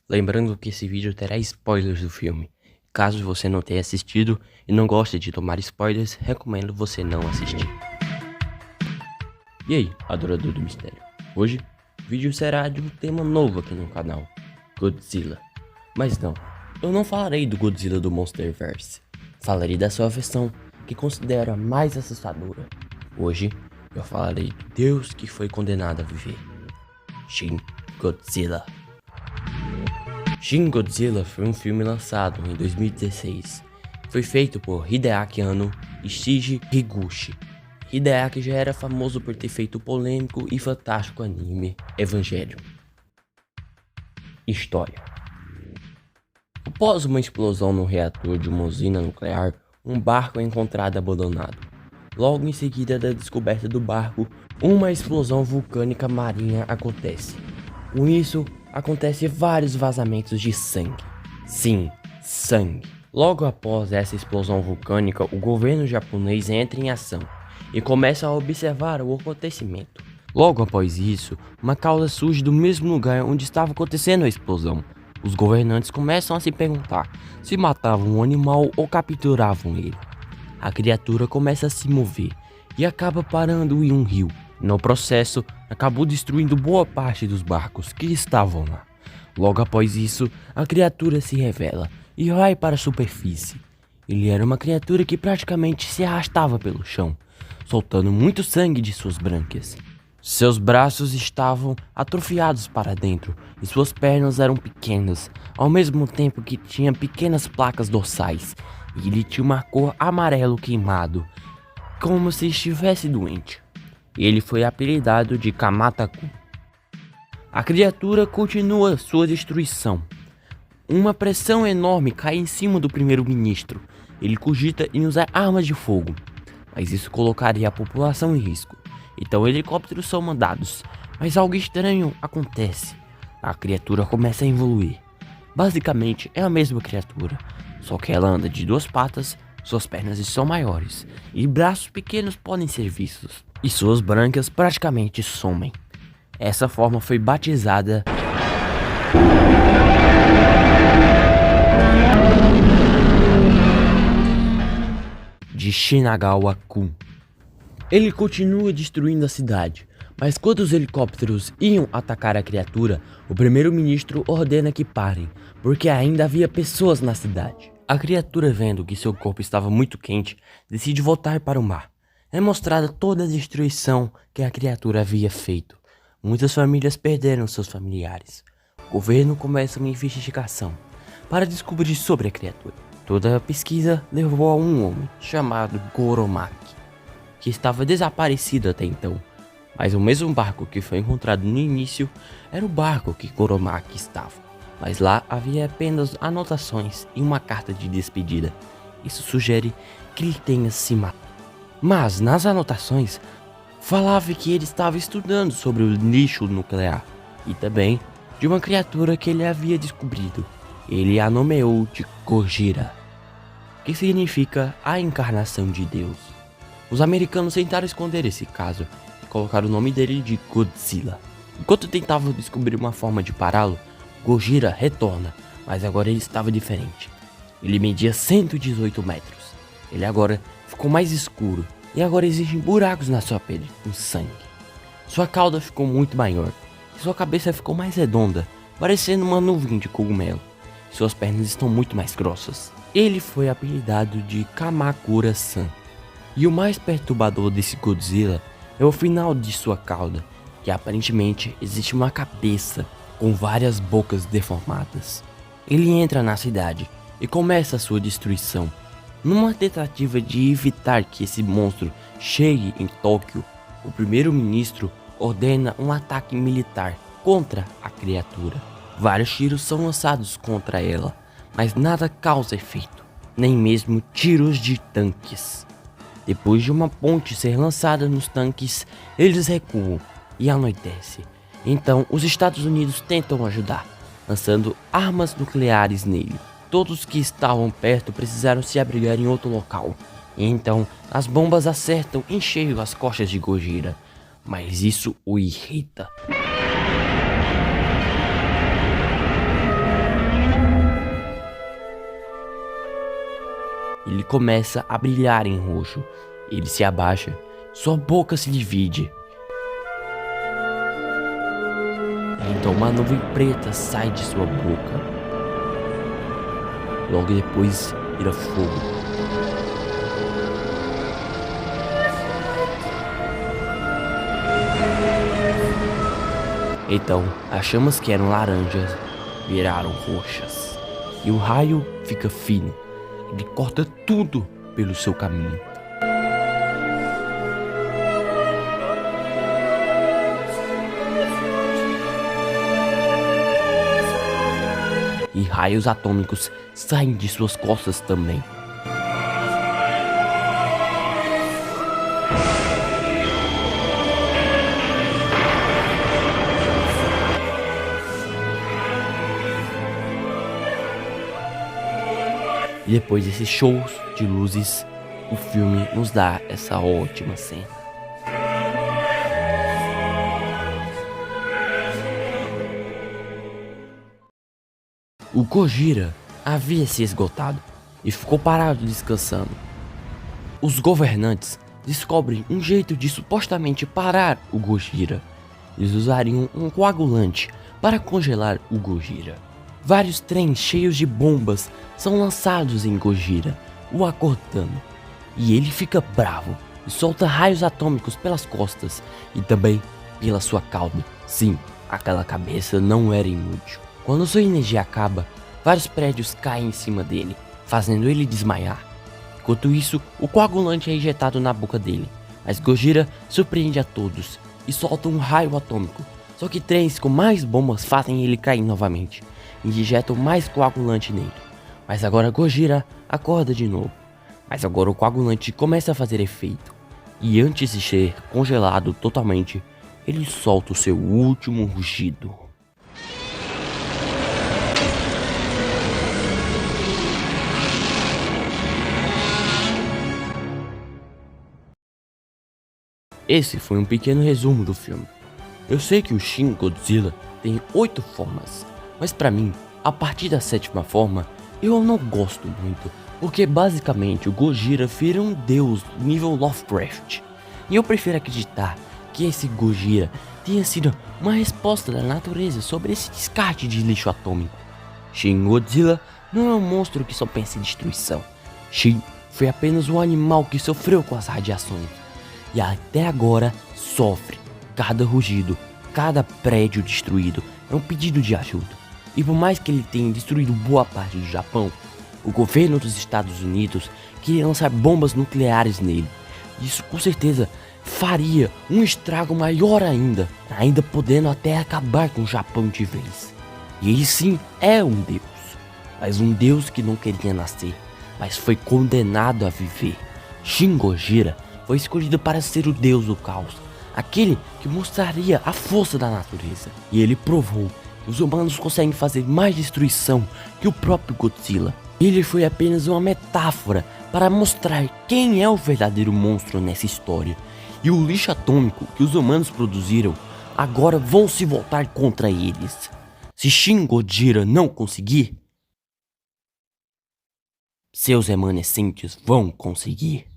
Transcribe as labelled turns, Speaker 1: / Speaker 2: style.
Speaker 1: Lembrando que esse vídeo terá spoilers do filme. Caso você não tenha assistido e não goste de tomar spoilers, recomendo você não assistir. E aí, adorador do mistério? Hoje, o vídeo será de um tema novo aqui no canal, Godzilla. Mas não, eu não falarei do Godzilla do Monsterverse. Falarei da sua versão, que considero a mais assustadora. Hoje, eu falarei do Deus que foi condenado a viver. Shin Godzilla. Shin Godzilla foi um filme lançado em 2016. Foi feito por Hideaki Anno e Shinji Higuchi. Hideaki já era famoso por ter feito o polêmico e fantástico anime Evangelion. História. Após uma explosão no reator de uma usina nuclear, um barco é encontrado abandonado. Logo em seguida da descoberta do barco, uma explosão vulcânica marinha acontece. Com isso, acontecem vários vazamentos de sangue. Sim, sangue. Logo após essa explosão vulcânica, o governo japonês entra em ação e começa a observar o acontecimento. Logo após isso, uma cauda surge do mesmo lugar onde estava acontecendo a explosão. Os governantes começam a se perguntar se matavam um animal ou capturavam ele. A criatura começa a se mover e acaba parando em um rio. No processo, acabou destruindo boa parte dos barcos que estavam lá. Logo após isso, a criatura se revela e vai para a superfície. Ele era uma criatura que praticamente se arrastava pelo chão, soltando muito sangue de suas brânquias. Seus braços estavam atrofiados para dentro e suas pernas eram pequenas, ao mesmo tempo que tinha pequenas placas dorsais, e ele tinha uma cor amarelo queimado, como se estivesse doente. Ele foi apelidado de Kamata-kun. A criatura continua sua destruição. Uma pressão enorme cai em cima do primeiro-ministro. Ele cogita em usar armas de fogo, mas isso colocaria a população em risco. Então helicópteros são mandados, mas algo estranho acontece. A criatura começa a evoluir. Basicamente é a mesma criatura, só que ela anda de duas patas, suas pernas são maiores e braços pequenos podem ser vistos, e suas brânquias praticamente somem. Essa forma foi batizada de Shinagawa-kun. Ele continua destruindo a cidade, mas quando os helicópteros iam atacar a criatura, o primeiro-ministro ordena que parem, porque ainda havia pessoas na cidade. A criatura, vendo que seu corpo estava muito quente, decide voltar para o mar. É mostrada toda a destruição que a criatura havia feito. Muitas famílias perderam seus familiares. O governo começa uma investigação para descobrir sobre a criatura. Toda a pesquisa levou a um homem chamado Goromaki, que estava desaparecido até então. Mas o mesmo barco que foi encontrado no início era o barco que Goromaki estava. Mas lá havia apenas anotações e uma carta de despedida. Isso sugere que ele tenha se matado. Mas nas anotações falava que ele estava estudando sobre o lixo nuclear e também de uma criatura que ele havia descobrido. Ele a nomeou de Gojira, que significa a encarnação de Deus. Os americanos tentaram esconder esse caso e colocaram o nome dele de Godzilla. Enquanto tentavam descobrir uma forma de pará-lo, Gojira retorna, mas agora ele estava diferente. Ele media 118 metros. Ele agora ficou mais escuro e agora existem buracos na sua pele, com sangue. Sua cauda ficou muito maior e sua cabeça ficou mais redonda, parecendo uma nuvem de cogumelo. Suas pernas estão muito mais grossas. Ele foi apelidado de Kamakura-san. E o mais perturbador desse Godzilla é o final de sua cauda, que aparentemente existe uma cabeça com várias bocas deformadas. Ele entra na cidade e começa a sua destruição. Numa tentativa de evitar que esse monstro chegue em Tóquio, o primeiro-ministro ordena um ataque militar contra a criatura. Vários tiros são lançados contra ela, mas nada causa efeito, nem mesmo tiros de tanques. Depois de uma ponte ser lançada nos tanques, eles recuam e anoitece. Então os Estados Unidos tentam ajudar, lançando armas nucleares nele. Todos que estavam perto precisaram se abrigar em outro local. E então as bombas acertam em cheio as costas de Gojira, mas isso o irrita. começa a brilhar em roxo. Ele se abaixa, sua boca se divide. Então uma nuvem preta sai de sua boca. Logo depois vira fogo. Então, as chamas que eram laranjas viraram roxas. E o raio fica fino. Ele corta tudo pelo seu caminho. E raios atômicos saem de suas costas também. E depois desses shows de luzes, o filme nos dá essa ótima cena. O Gojira havia se esgotado e ficou parado descansando. Os governantes descobrem um jeito de supostamente parar o Gojira. Eles usariam um coagulante para congelar o Gojira. Vários trens cheios de bombas são lançados em Gojira, o acordando. E ele fica bravo e solta raios atômicos pelas costas e também pela sua cauda. Sim, aquela cabeça não era inútil. Quando sua energia acaba, vários prédios caem em cima dele, fazendo ele desmaiar. Enquanto isso, o coagulante é injetado na boca dele, mas Gojira surpreende a todos e solta um raio atômico. Só que trens com mais bombas fazem ele cair novamente e injetam mais coagulante nele. Mas agora Gojira acorda de novo. Mas agora o coagulante começa a fazer efeito. E antes de ser congelado totalmente, ele solta o seu último rugido. Esse foi um pequeno resumo do filme. Eu sei que o Shin Godzilla tem 8 formas, mas pra mim, a partir da 7ª forma, eu não gosto muito, porque basicamente o Gojira vira um deus nível Lovecraft. E eu prefiro acreditar que esse Gojira tenha sido uma resposta da natureza sobre esse descarte de lixo atômico. Shin Godzilla não é um monstro que só pensa em destruição. Shin foi apenas um animal que sofreu com as radiações. E até agora sofre. Cada rugido, cada prédio destruído é um pedido de ajuda. E por mais que ele tenha destruído boa parte do Japão, o governo dos Estados Unidos queria lançar bombas nucleares nele. Isso com certeza faria um estrago maior ainda podendo até acabar com o Japão de vez. E ele sim é um deus, mas um deus que não queria nascer, mas foi condenado a viver. Shin Gojira foi escolhido para ser o deus do caos, aquele que mostraria a força da natureza. E ele provou que os humanos conseguem fazer mais destruição que o próprio Godzilla. Ele foi apenas uma metáfora para mostrar quem é o verdadeiro monstro nessa história. E o lixo atômico que os humanos produziram agora vão se voltar contra eles. Se Shin Gojira não conseguir, seus remanescentes vão conseguir.